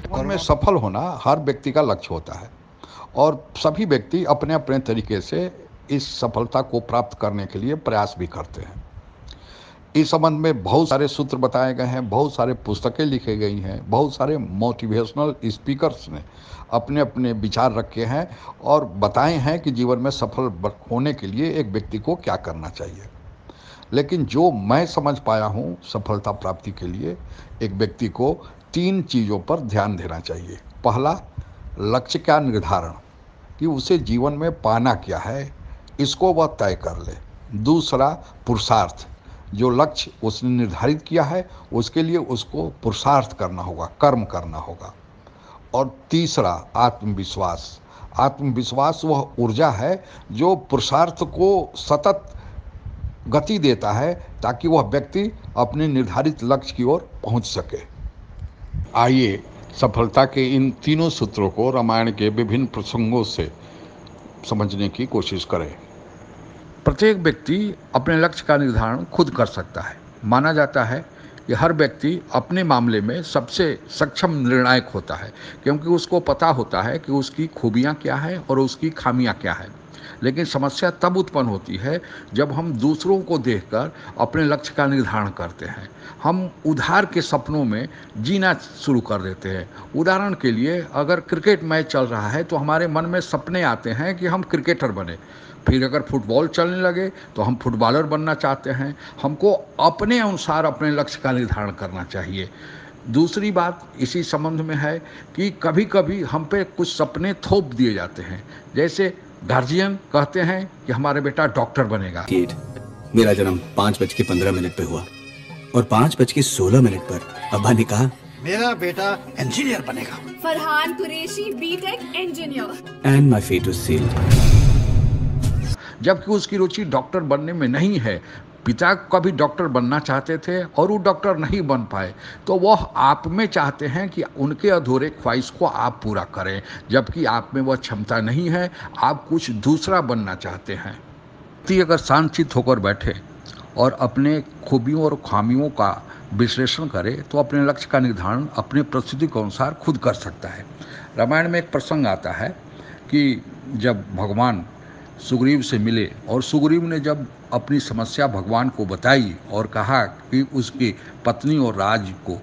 जीवन में सफल होना हर व्यक्ति का लक्ष्य होता है और सभी व्यक्ति अपने अपने तरीके से इस सफलता को प्राप्त करने के लिए प्रयास भी करते हैं। इस संबंध में बहुत सारे सूत्र बताए गए हैं, बहुत सारे पुस्तकें लिखी गई हैं, बहुत सारे मोटिवेशनल स्पीकर्स ने अपने अपने विचार रखे हैं और बताए हैं कि जीवन में सफल होने के लिए एक व्यक्ति को क्या करना चाहिए। लेकिन जो मैं समझ पाया हूँ, सफलता प्राप्ति के लिए एक व्यक्ति को 3 चीज़ों पर ध्यान देना चाहिए। पहला, लक्ष्य का निर्धारण, कि उसे जीवन में पाना क्या है, इसको वह तय कर ले। दूसरा, पुरुषार्थ, जो लक्ष्य उसने निर्धारित किया है उसके लिए उसको पुरुषार्थ करना होगा, कर्म करना होगा। और तीसरा, आत्मविश्वास। आत्मविश्वास वह ऊर्जा है जो पुरुषार्थ को सतत गति देता है ताकि वह व्यक्ति अपने निर्धारित लक्ष्य की ओर पहुंच सके। आइए सफलता के इन तीनों सूत्रों को रामायण के विभिन्न प्रसंगों से समझने की कोशिश करें। प्रत्येक व्यक्ति अपने लक्ष्य का निर्धारण खुद कर सकता है। माना जाता है कि हर व्यक्ति अपने मामले में सबसे सक्षम निर्णायक होता है, क्योंकि उसको पता होता है कि उसकी खूबियाँ क्या है और उसकी खामियाँ क्या है। लेकिन समस्या तब उत्पन्न होती है जब हम दूसरों को देखकर अपने लक्ष्य का निर्धारण करते हैं। हम उधार के सपनों में जीना शुरू कर देते हैं। उदाहरण के लिए, अगर क्रिकेट मैच चल रहा है तो हमारे मन में सपने आते हैं कि हम क्रिकेटर बने। फिर अगर फुटबॉल चलने लगे तो हम फुटबॉलर बनना चाहते हैं। हमको अपने अनुसार अपने लक्ष्य का निर्धारण करना चाहिए। दूसरी बात इसी संबंध में है कि कभी कभी हम पे कुछ सपने थोप दिए जाते हैं। जैसे गार्जियन कहते हैं कि हमारे बेटा डॉक्टर बनेगा। मेरा जन्म 5:15 पे हुआ और 5:16 पर अब्बा ने कहा मेरा बेटा इंजीनियर बनेगा। Farhan Qureshi BTech engineer. And my fate was sealed. जबकि उसकी रुचि डॉक्टर बनने में नहीं है। पिता कभी डॉक्टर बनना चाहते थे और वो डॉक्टर नहीं बन पाए, तो वह आप में चाहते हैं कि उनके अधूरे ख्वाहिश को आप पूरा करें, जबकि आप में वह क्षमता नहीं है, आप कुछ दूसरा बनना चाहते हैं। व्यक्ति अगर शांतचित्त होकर बैठे और अपने खूबियों और खामियों का विश्लेषण करे तो अपने लक्ष्य का निर्धारण अपने परिस्थिति के अनुसार खुद कर सकता है। रामायण में एक प्रसंग आता है कि जब भगवान सुग्रीव से मिले और सुग्रीव ने जब अपनी समस्या भगवान को बताई और कहा कि उसकी पत्नी और राज को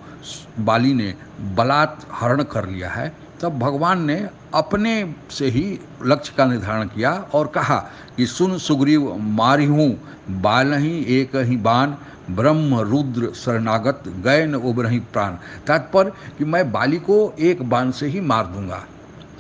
बाली ने बलात् हरण कर लिया है, तब भगवान ने अपने से ही लक्ष्य का निर्धारण किया और कहा कि सुन सुग्रीव, मारी हूँ बालहि एक ही बाण, ब्रह्म रुद्र शरणागत गए न उबरहि प्राण। तात्पर्य कि मैं बाली को एक बाण से ही मार दूंगा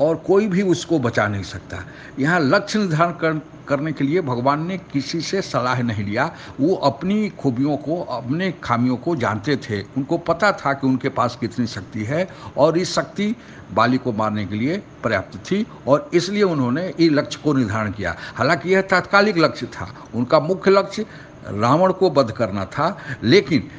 और कोई भी उसको बचा नहीं सकता। यहाँ लक्ष्य निर्धारण करने के लिए भगवान ने किसी से सलाह नहीं लिया। वो अपनी खूबियों को, अपने खामियों को जानते थे। उनको पता था कि उनके पास कितनी शक्ति है और इस शक्ति बाली को मारने के लिए पर्याप्त थी और इसलिए उन्होंने इस लक्ष्य को निर्धारण किया। हालांकि यह तात्कालिक लक्ष्य था, उनका मुख्य लक्ष्य रावण को वध करना था। लेकिन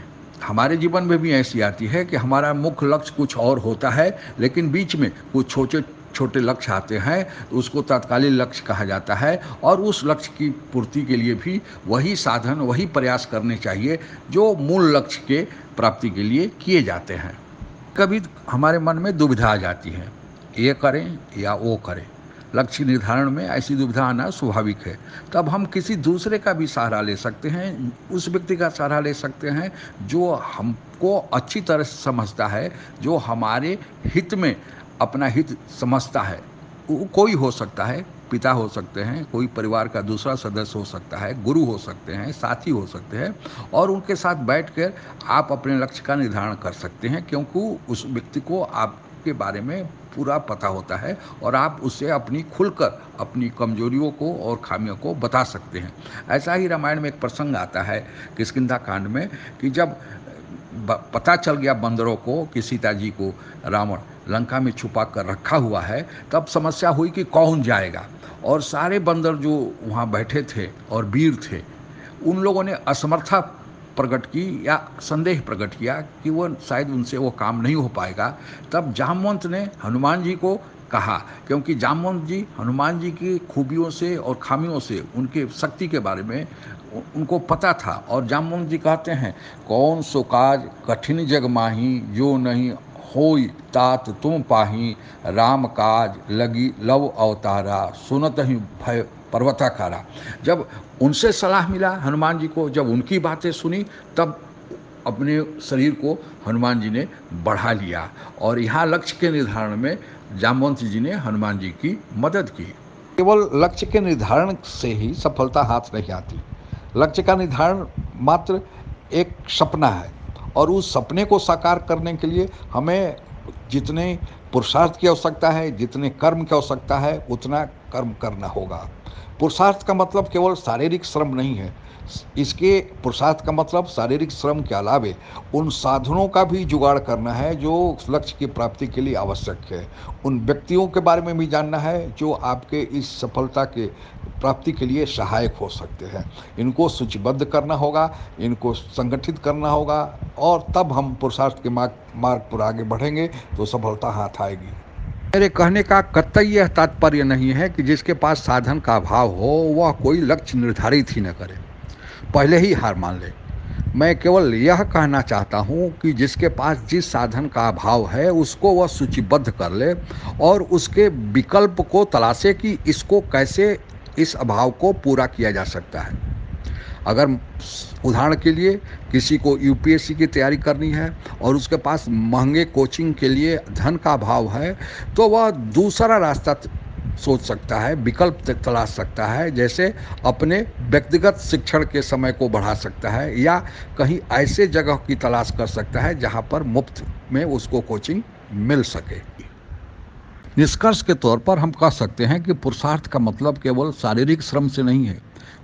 हमारे जीवन में भी ऐसी आती है कि हमारा मुख्य लक्ष्य कुछ और होता है, लेकिन बीच में कुछ छोटे छोटे लक्ष्य आते हैं, तो उसको तात्कालिक लक्ष्य कहा जाता है और उस लक्ष्य की पूर्ति के लिए भी वही साधन, वही प्रयास करने चाहिए जो मूल लक्ष्य के प्राप्ति के लिए किए जाते हैं। कभी हमारे मन में दुविधा आ जाती है, ये करें या वो करें। लक्ष्य निर्धारण में ऐसी दुविधा आना स्वाभाविक है। तब हम किसी दूसरे का भी सहारा ले सकते हैं, उस व्यक्ति का सहारा ले सकते हैं जो हमको अच्छी तरह से समझता है, जो हमारे हित में अपना हित समझता है। वो कोई हो सकता है, पिता हो सकते हैं, कोई परिवार का दूसरा सदस्य हो सकता है, गुरु हो सकते हैं, साथी हो सकते हैं, और उनके साथ बैठकर आप अपने लक्ष्य का निर्धारण कर सकते हैं, क्योंकि उस व्यक्ति को आपके बारे में पूरा पता होता है और आप उससे अपनी खुलकर अपनी कमजोरियों को और खामियों को बता सकते हैं। ऐसा ही रामायण में एक प्रसंग आता है किष्किंधा कांड में कि जब पता चल गया बंदरों को कि सीता जी को रावण लंका में छुपा कर रखा हुआ है, तब समस्या हुई कि कौन जाएगा। और सारे बंदर जो वहाँ बैठे थे और वीर थे, उन लोगों ने असमर्था प्रकट की या संदेह प्रकट किया कि वो शायद उनसे वो काम नहीं हो पाएगा। तब जामवंत ने हनुमान जी को कहा, क्योंकि जामवंत जी हनुमान जी की खूबियों से और खामियों से, उनके शक्ति के बारे में उनको पता था। और जामवंत जी कहते हैं, कौन सो काज कठिन जग माही, जो नहीं होई तात तुम पाही, राम काज लगी लव अवतारा, सुनत ही भय पर्वताकारा। जब उनसे सलाह मिला हनुमान जी को, जब उनकी बातें सुनी, तब अपने शरीर को हनुमान जी ने बढ़ा लिया। और यहाँ लक्ष्य के निर्धारण में जामवंत जी ने हनुमान जी की मदद की। केवल लक्ष्य के निर्धारण से ही सफलता हाथ नहीं आती। लक्ष्य का निर्धारण मात्र एक सपना है, और उस सपने को साकार करने के लिए हमें जितने पुरुषार्थ की आवश्यकता है, जितने कर्म की आवश्यकता है, उतना कर्म करना होगा। पुरुषार्थ का मतलब केवल शारीरिक श्रम नहीं है। इसके पुरुषार्थ का मतलब शारीरिक श्रम के अलावे उन साधनों का भी जुगाड़ करना है जो लक्ष्य की प्राप्ति के लिए आवश्यक है। उन व्यक्तियों के बारे में भी जानना है जो आपके इस सफलता के प्राप्ति के लिए सहायक हो सकते हैं। इनको सूचीबद्ध करना होगा, इनको संगठित करना होगा, और तब हम पुरुषार्थ के मार्ग पर आगे बढ़ेंगे तो सफलता हाथ आएगी। मेरे कहने का कतई यह तात्पर्य नहीं है कि जिसके पास साधन का अभाव हो वह कोई लक्ष्य निर्धारित ही न करे, पहले ही हार मान ले। मैं केवल यह कहना चाहता हूँ कि जिसके पास जिस साधन का अभाव है उसको वह सूचीबद्ध कर ले और उसके विकल्प को तलाशे कि इसको कैसे, इस अभाव को पूरा किया जा सकता है। अगर उदाहरण के लिए किसी को यूपीएससी की तैयारी करनी है और उसके पास महंगे कोचिंग के लिए धन का अभाव है, तो वह दूसरा रास्ता सोच सकता है, विकल्प तलाश सकता है, जैसे अपने व्यक्तिगत शिक्षण के समय को बढ़ा सकता है या कहीं ऐसे जगह की तलाश कर सकता है जहां पर मुफ्त में उसको कोचिंग मिल सके। निष्कर्ष के तौर पर हम कह सकते हैं कि पुरुषार्थ का मतलब केवल शारीरिक श्रम से नहीं है,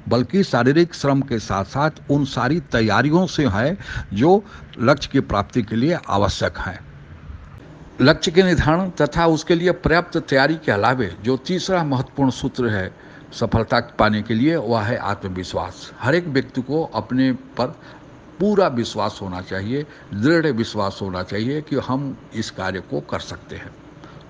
बल्कि शारीरिक श्रम के साथ साथ उन सारी तैयारियों से है जो लक्ष्य की प्राप्ति के लिए आवश्यक हैं। लक्ष्य के निर्धारण तथा उसके लिए पर्याप्त तैयारी के अलावे जो तीसरा महत्वपूर्ण सूत्र है सफलता पाने के लिए, वह है आत्मविश्वास। हर एक व्यक्ति को अपने पर पूरा विश्वास होना चाहिए, दृढ़ विश्वास होना चाहिए कि हम इस कार्य को कर सकते हैं।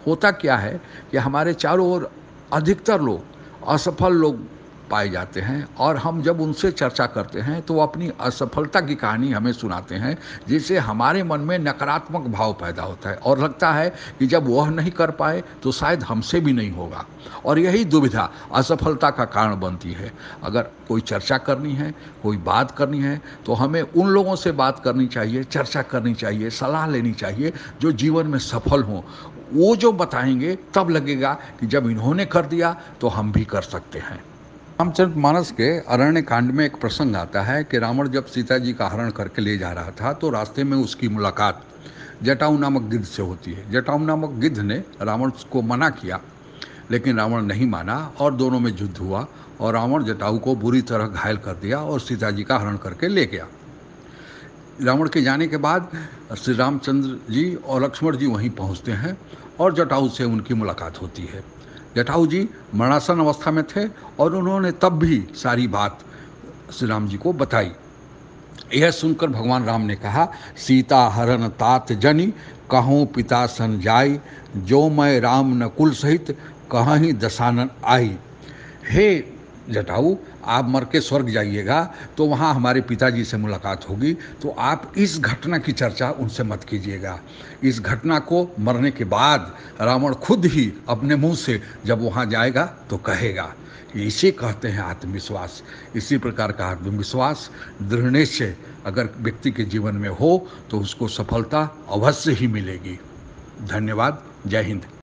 होता क्या है कि हमारे चारों ओर अधिकतर लोग असफल लोग पाए जाते हैं, और हम जब उनसे चर्चा करते हैं तो वो अपनी असफलता की कहानी हमें सुनाते हैं, जिससे हमारे मन में नकारात्मक भाव पैदा होता है और लगता है कि जब वह नहीं कर पाए तो शायद हमसे भी नहीं होगा, और यही दुविधा असफलता का कारण बनती है। अगर कोई चर्चा करनी है, कोई बात करनी है, तो हमें उन लोगों से बात करनी चाहिए, चर्चा करनी चाहिए, सलाह लेनी चाहिए जो जीवन में सफल हों। वो जो बताएंगे तब लगेगा कि जब इन्होंने कर दिया तो हम भी कर सकते हैं। रामचरितमानस के अरण्य कांड में एक प्रसंग आता है कि रावण जब सीता जी का हरण करके ले जा रहा था तो रास्ते में उसकी मुलाकात जटायु नामक गिद्ध से होती है। जटायु नामक गिद्ध ने रावण को मना किया, लेकिन रावण नहीं माना और दोनों में युद्ध हुआ, और रावण जटायु को बुरी तरह घायल कर दिया और सीता जी का हरण करके ले गया। रावण के जाने के बाद श्री रामचंद्र जी और लक्ष्मण जी वहीं पहुंचते हैं और जटायु से उनकी मुलाकात होती है। जटायु जी मरणासन अवस्था में थे और उन्होंने तब भी सारी बात श्री राम जी को बताई। यह सुनकर भगवान राम ने कहा, सीता हरण तात जनि, कहूँ पिता सन जाई, जो मैं राम नकुल सहित कहीं दशानन आई। हे जटायु, आप मर के स्वर्ग जाइएगा तो वहाँ हमारे पिताजी से मुलाकात होगी, तो आप इस घटना की चर्चा उनसे मत कीजिएगा। इस घटना को मरने के बाद रावण खुद ही अपने मुंह से जब वहाँ जाएगा तो कहेगा। इसे कहते हैं आत्मविश्वास। इसी प्रकार का आत्मविश्वास, दृढ़ निश्चय अगर व्यक्ति के जीवन में हो तो उसको सफलता अवश्य ही मिलेगी। धन्यवाद। जय हिंद।